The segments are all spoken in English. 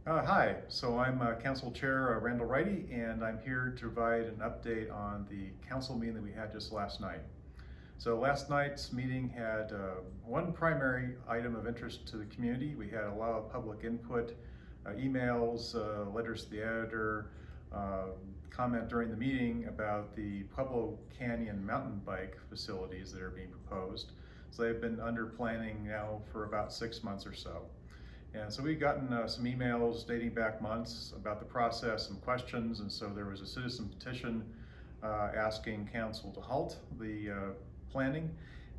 Hi, so I'm Council Chair Randall Ryti, and I'm here to provide an update on the council meeting that we had just last night. So last night's meeting had one primary item of interest to the community. We had a lot of public input, emails, letters to the editor, comment during the meeting about the Pueblo Canyon mountain bike facilities that are being proposed. So they've been under planning now for about 6 months or so. And so we've gotten some emails dating back months about the process, some questions, and so there was a citizen petition asking council to halt the planning,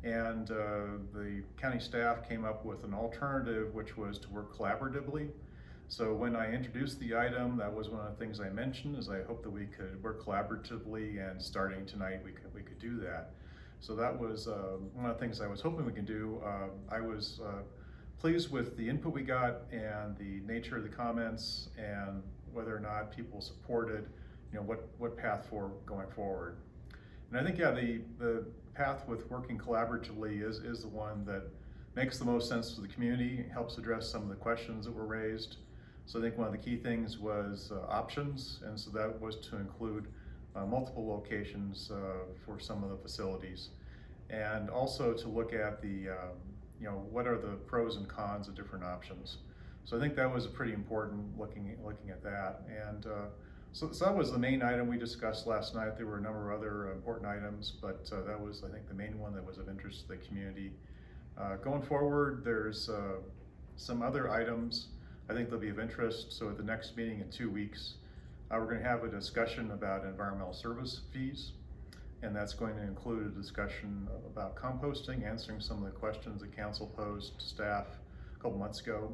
and the county staff came up with an alternative, which was to work collaboratively. So when I introduced the item, that was one of the things I mentioned, is I hope that we could work collaboratively, and starting tonight we could do that. So that was one of the things I was hoping we could do. I was pleased with the input we got and the nature of the comments and whether or not people supported, what path for going forward. And I think, yeah, the path with working collaboratively is the one that makes the most sense to the community, helps address some of the questions that were raised. So I think one of the key things was options, and so that was to include multiple locations for some of the facilities, and also to look at the what are the pros and cons of different options. So I think that was pretty important, looking at that. And so that was the main item we discussed last night. There were a number of other important items, but that was, I think, the main one that was of interest to the community. Going forward, there's some other items I think they'll be of interest. So at the next meeting in 2 weeks, we're going to have a discussion about environmental service fees. And that's going to include a discussion about composting, answering some of the questions that council posed to staff a couple months ago.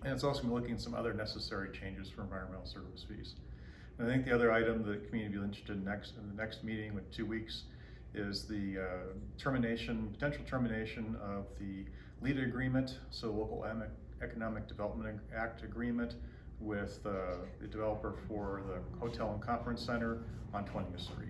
And it's also going to be looking at some other necessary changes for environmental service fees. And I think the other item that the community will be interested in the next meeting in 2 weeks is the potential termination of the LEADA agreement, so Local Economic Development Act agreement, with the developer for the Hotel and Conference Center on 20th Street.